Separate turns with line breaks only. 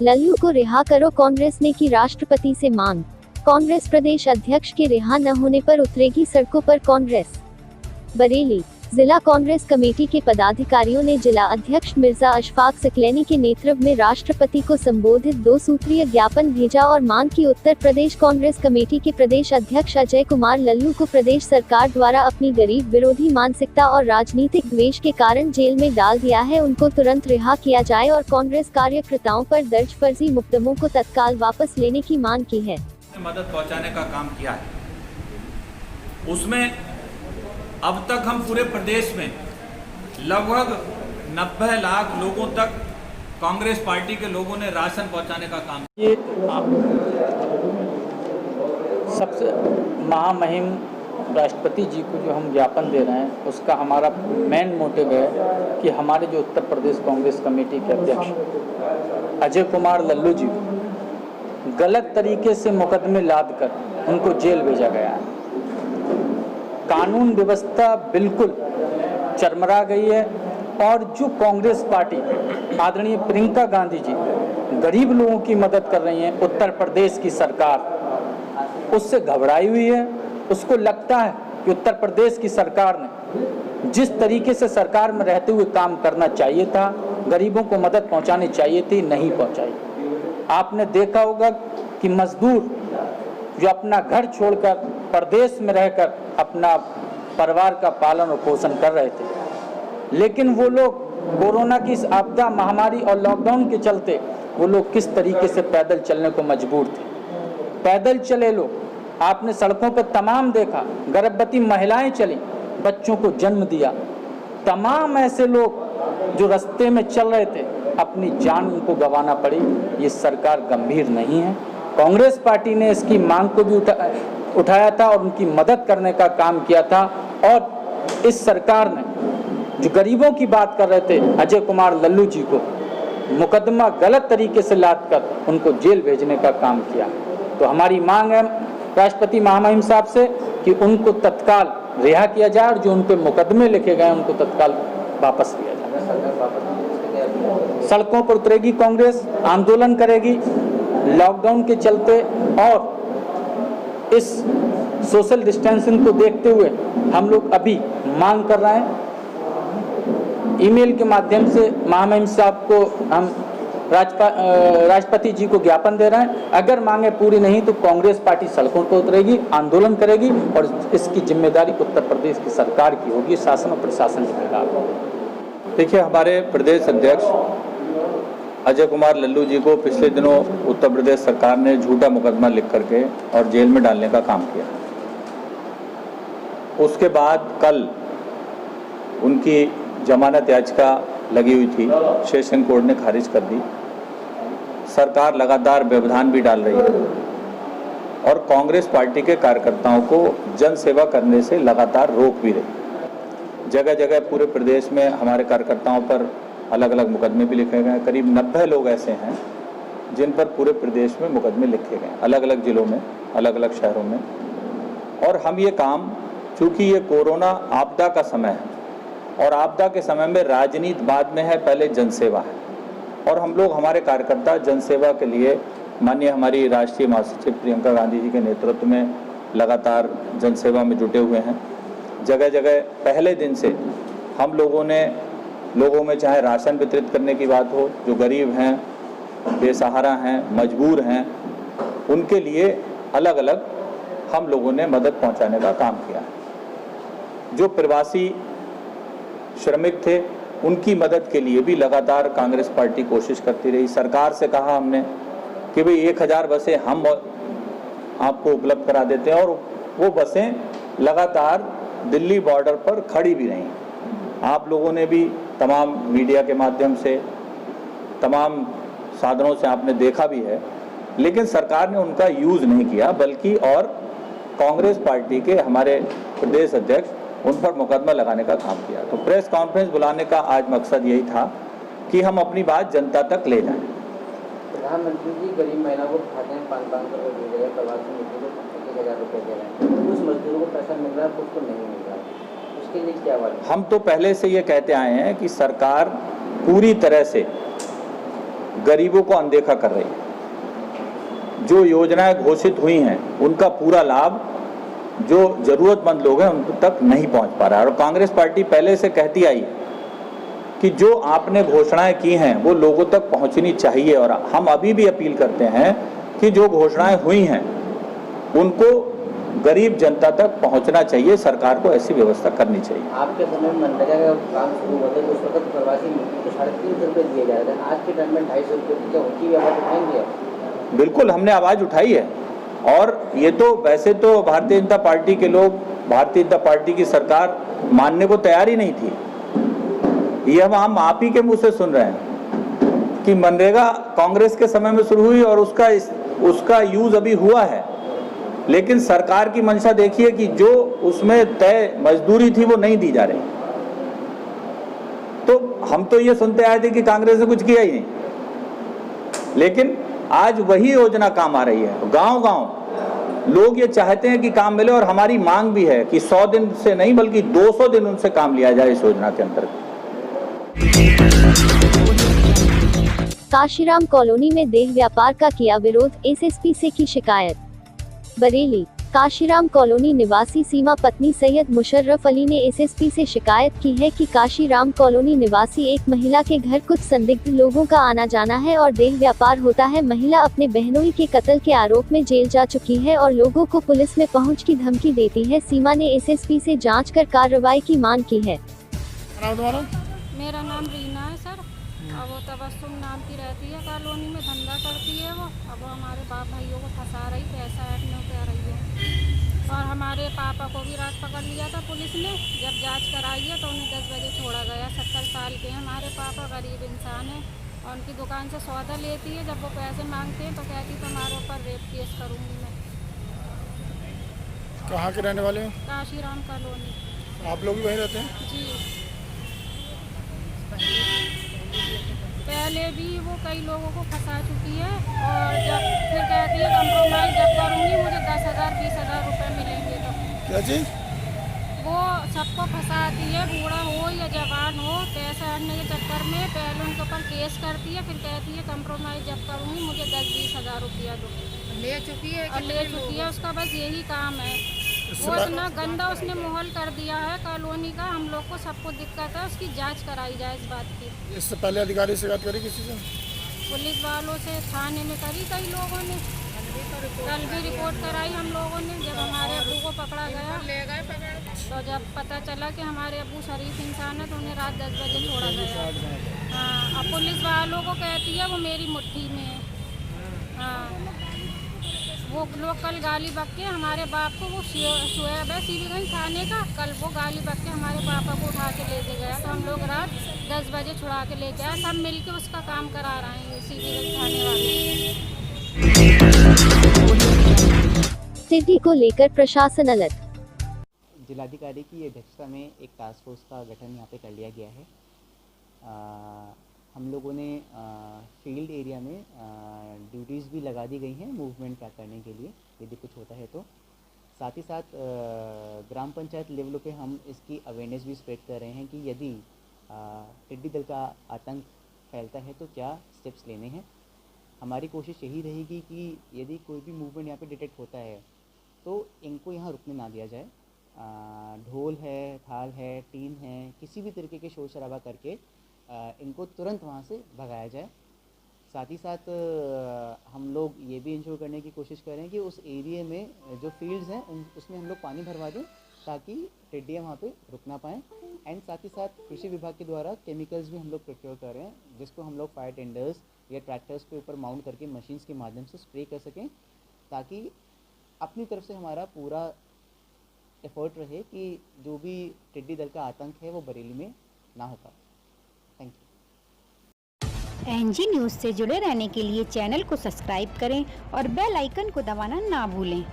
लल्लू को रिहा करो, कांग्रेस ने की राष्ट्रपति से मांग। कांग्रेस प्रदेश अध्यक्ष के रिहा न होने पर उतरेगी सड़कों पर कांग्रेस। बरेली जिला कांग्रेस कमेटी के पदाधिकारियों ने जिला अध्यक्ष मिर्जा अशफाक सकलैनी के नेतृत्व में राष्ट्रपति को संबोधित 2 सूत्रीय ज्ञापन भेजा और मांग की उत्तर प्रदेश कांग्रेस कमेटी के प्रदेश अध्यक्ष अजय कुमार लल्लू को प्रदेश सरकार द्वारा अपनी गरीब विरोधी मानसिकता और राजनीतिक द्वेष के कारण जेल में डाल दिया है, उनको तुरंत रिहा किया जाए और कांग्रेस कार्यकर्ताओं पर दर्ज फर्जी मुकदमों को तत्काल वापस लेने की मांग की है।
मदद पहुंचाने का काम किया है, उसमें अब तक हम पूरे प्रदेश में लगभग 90 लाख लोगों तक कांग्रेस पार्टी के लोगों ने राशन पहुंचाने का काम किया।
ये सबसे महामहिम राष्ट्रपति जी को जो हम ज्ञापन दे रहे हैं, उसका हमारा मेन मोटिव है कि हमारे जो उत्तर प्रदेश कांग्रेस कमेटी के अध्यक्ष अजय कुमार लल्लू जी गलत तरीके से मुकदमे लाद कर उनको जेल भेजा गया है। कानून व्यवस्था बिल्कुल चरमरा गई है और जो कांग्रेस पार्टी आदरणीय प्रियंका गांधी जी गरीब लोगों की मदद कर रही हैं, उत्तर प्रदेश की सरकार उससे घबराई हुई है। उसको लगता है कि उत्तर प्रदेश की सरकार ने जिस तरीके से सरकार में रहते हुए काम करना चाहिए था, गरीबों को मदद पहुंचानी चाहिए थी, नहीं पहुंचाई। आपने देखा होगा कि मजदूर जो अपना घर छोड़कर प्रदेश में रहकर अपना परिवार का पालन और पोषण कर रहे थे, लेकिन वो लोग कोरोना की इस आपदा महामारी और लॉकडाउन के चलते वो लोग किस तरीके से पैदल चलने को मजबूर थे। पैदल चले लोग, आपने सड़कों पर तमाम देखा, गर्भवती महिलाएं चली, बच्चों को जन्म दिया। तमाम ऐसे लोग जो रास्ते में चल रहे थे, अपनी जान उनको गंवाना पड़ी। ये सरकार गंभीर नहीं है। कांग्रेस पार्टी ने इसकी मांग को भी उठाया था और उनकी मदद करने का काम किया था, और इस सरकार ने जो गरीबों की बात कर रहे थे अजय कुमार लल्लू जी को मुकदमा गलत तरीके से लाद कर उनको जेल भेजने का काम किया। तो हमारी मांग है राष्ट्रपति महामहिम साहब से कि उनको तत्काल रिहा किया जाए और जो उन पर मुकदमे लिखे गए उनको तत्काल वापस लिया जाए। सड़कों पर उतरेगी कांग्रेस, आंदोलन करेगी लॉकडाउन के चलते, और इस सोशल डिस्टेंसिंग को देखते हुए हम लोग अभी मांग कर रहे हैं। ईमेल के माध्यम से महामहिम साहब को हम राष्ट्रपति जी को ज्ञापन दे रहे हैं। अगर मांगे पूरी नहीं तो कांग्रेस पार्टी सड़कों पर उतरेगी, आंदोलन करेगी, और इसकी जिम्मेदारी उत्तर प्रदेश की सरकार की होगी, शासन और प्रशासन जिम्मेदार होगा।
देखिए, हमारे प्रदेश अध्यक्ष अजय कुमार लल्लू जी को पिछले दिनों उत्तर प्रदेश सरकार ने झूठा मुकदमा लिख करके और जेल में डालने का काम किया। उसके बाद कल उनकी जमानत याचिका लगी हुई थी, सेशन कोर्ट ने खारिज कर दी। सरकार लगातार व्यवधान भी डाल रही है और कांग्रेस पार्टी के कार्यकर्ताओं को जन सेवा करने से लगातार रोक भी रही है। जगह जगह पूरे प्रदेश में हमारे कार्यकर्ताओं पर अलग अलग मुकदमे भी लिखे गए हैं। करीब 90 लोग ऐसे हैं जिन पर पूरे प्रदेश में मुकदमे लिखे गए, अलग अलग जिलों में, अलग अलग शहरों में। और हम ये काम, चूँकि ये कोरोना आपदा का समय है और आपदा के समय में राजनीति बाद में है, पहले जनसेवा है, और हम लोग, हमारे कार्यकर्ता जनसेवा के लिए माननीय हमारी राष्ट्रीय महासचिव प्रियंका गांधी जी के नेतृत्व में लगातार जनसेवा में जुटे हुए हैं। जगह जगह पहले दिन से हम लोगों ने लोगों में, चाहे राशन वितरित करने की बात हो, जो गरीब हैं, बेसहारा हैं, मजबूर हैं, उनके लिए अलग अलग हम लोगों ने मदद पहुंचाने का काम किया है। जो प्रवासी श्रमिक थे उनकी मदद के लिए भी लगातार कांग्रेस पार्टी कोशिश करती रही। सरकार से कहा हमने कि भाई 1000 बसें हम आपको उपलब्ध करा देते हैं, और वो बसें लगातार दिल्ली बॉर्डर पर खड़ी भी रहीं। आप लोगों ने भी तमाम मीडिया के माध्यम से, तमाम साधनों से आपने देखा भी है, लेकिन सरकार ने उनका यूज़ नहीं किया, बल्कि और कांग्रेस पार्टी के हमारे प्रदेश अध्यक्ष उन पर मुकदमा लगाने का काम किया। तो प्रेस कॉन्फ्रेंस बुलाने का आज मकसद यही था कि हम अपनी बात जनता तक ले जाएं।
प्रधानमंत्री जी गरीब महिला को खाते में 500 रुपये दे रहे हैं, प्रवासी मजदूरों को 1000 रुपये दे रहे हैं, उस मजदूरों को पैसा मिल रहा है, उसको नहीं मिल रहा है, उसके लिए क्या बात?
हम तो पहले से ये कहते आए हैं कि सरकार पूरी तरह से गरीबों को अनदेखा कर रही है। जो योजनाएं घोषित हुई हैं उनका पूरा लाभ जो जरूरतमंद लोग हैं उन तक नहीं पहुंच पा रहा है। और कांग्रेस पार्टी पहले से कहती आई है कि जो आपने घोषणाएं की हैं वो लोगों तक पहुंचनी चाहिए, और हम अभी भी अपील करते हैं कि जो घोषणाएं हुई हैं उनको गरीब जनता तक पहुंचना चाहिए। सरकार को ऐसी व्यवस्था करनी चाहिए।
आपके समय में मनरेगा का काम शुरू हुआ था तो उस वक्त प्रवासी मित्र को 350 रुपये दिए जा रहे थे, आज के टाइम में 250 रुपये, क्या उनकी भी आवाज़ उठाएंगे?
बिल्कुल, हमने आवाज़ उठाई है। और ये तो वैसे तो भारतीय जनता पार्टी के लोग भारतीय जनता पार्टी की सरकार मानने को तैयार ही नहीं थी। ये हम आप ही के मुंह से सुन रहे हैं कि मनरेगा कांग्रेस के समय में शुरू हुई और उसका यूज अभी हुआ है, लेकिन सरकार की मंशा देखिए कि जो उसमें तय मजदूरी थी वो नहीं दी जा रही। तो हम तो ये सुनते आए थे कि कांग्रेस ने कुछ किया ही नहीं, लेकिन आज वही योजना काम आ रही है। गांव-गांव लोग ये चाहते हैं कि काम मिले, और हमारी मांग भी है कि 100 दिन से नहीं बल्कि 200 दिन उनसे काम लिया जाए इस योजना के अंतर्गत।
काशीराम कॉलोनी में देह व्यापार का किया विरोध, एसएसपी से की शिकायत। बरेली, काशीराम कॉलोनी निवासी सीमा पत्नी सैयद मुशर्रफ अली ने एसएसपी से शिकायत की है कि काशीराम कॉलोनी निवासी एक महिला के घर कुछ संदिग्ध लोगों का आना जाना है और देह व्यापार होता है। महिला अपने बहनोई के कत्ल के आरोप में जेल जा चुकी है और लोगों को पुलिस में पहुंच की धमकी देती है। सीमा ने एसएसपी से जांच कर कार्रवाई की मांग की है।
मेरा नाम रीना है सर, अब वो तबस्सुम नाम की रहती है, कॉलोनी में धंधा करती है वो। अब वो हमारे बाप भाइयों को फंसा रही, पैसा ऐटने कर रही है। और हमारे पापा को भी रात पकड़ लिया था पुलिस ने, जब जांच कराई है तो उन्हें 10 बजे छोड़ा गया। 70 साल के हैं हमारे पापा, गरीब इंसान है, और उनकी दुकान से सौदा लेती है। जब वो पैसे मांगते हैं तो कहती तुम्हारे ऊपर रेप केस करूँगी मैं।
कहाँ के रहने वाले हैं?
काशीराम कॉलोनी।
आप लोग भी वहीं रहते हैं?
जी, पहले भी वो कई लोगों को फंसा चुकी है, और जब फिर कहती है कंप्रोमाइज़ जब करूँगी मुझे 10,000 20,000 रुपये मिलेंगे। तो
क्या चीज़?
वो सबको फंसाती है, बूढ़ा हो या जवान हो, पैसा हटने के चक्कर में पहले उनके ऊपर केस करती है, फिर कहती है कंप्रोमाइज़ जब करूँगी मुझे 10-20,000 रुपया दो। ले चुकी है उसका बस यही काम है। वो इतना गंदा उसने माहौल कर दिया है कॉलोनी का, हम लोग को सबको दिक्कत है। उसकी जांच कराई जाए इस बात की।
इससे पहले अधिकारी से बात करी किसी से?
पुलिस वालों से थाने में करी कई लोगों ने, कल भी रिपोर्ट कराई हम लोगों ने। जब हमारे अब्बू को पकड़ा गया तो जब पता चला कि हमारे अब्बू शरीफ इंसान है तो उन्हें रात 10 बजे छोड़ा गया। हाँ, अब पुलिस वालों को कहती है वो मेरी मुट्ठी में है। हाँ, वो लोग कल गाली बक के हमारे बाप को, वो शोएब है सीबीगंज थाने का, कल वो गाली बक के हमारे पापा को उठा के लेके गया। तो हम लोग रात 10 बजे छुड़ा के लेके आए, सब मिलके उसका काम करा रहे हैं सीबीगंज थाने वाले।
टिड्डी को लेकर प्रशासन अलर्ट।
जिलाधिकारी की अध्यक्षता में एक टास्क फोर्स का गठन यहाँ पे कर लिया गया है। हम लोगों ने फील्ड एरिया में ड्यूटीज़ भी लगा दी गई हैं मूवमेंट ट्रैक करने के लिए यदि कुछ होता है तो। साथ ही साथ ग्राम पंचायत लेवलों पे हम इसकी अवेयरनेस भी स्प्रेड कर रहे हैं कि यदि टिड्डी दल का आतंक फैलता है तो क्या स्टेप्स लेने हैं। हमारी कोशिश यही रहेगी कि यदि कोई भी मूवमेंट यहाँ पे डिटेक्ट होता है तो इनको यहाँ रुकने ना दिया जाए। ढोल है, थाल है, टीन है, किसी भी तरीके के शोर शराबा करके इनको तुरंत वहाँ से भगाया जाए। साथ ही साथ हम लोग ये भी इंश्योर करने की कोशिश करें कि उस एरिया में जो फील्ड्स हैं उसमें हम लोग पानी भरवा दें ताकि टिड्डियाँ वहाँ पे रुक ना पाएँ। एंड साथ ही साथ कृषि विभाग के द्वारा केमिकल्स भी हम लोग प्रोक्योर कर रहे हैं जिसको हम लोग फायर टेंडर्स या ट्रैक्टर्स के ऊपर माउंट करके मशीन्स के माध्यम से स्प्रे कर सकें ताकि अपनी तरफ से हमारा पूरा एफर्ट रहे कि जो भी टिड्डी दल का आतंक है वो बरेली में ना हो पाए। Thank you.
एनजी न्यूज़ से जुड़े रहने के लिए चैनल को सब्सक्राइब करें और बेल आइकन को दबाना ना भूलें।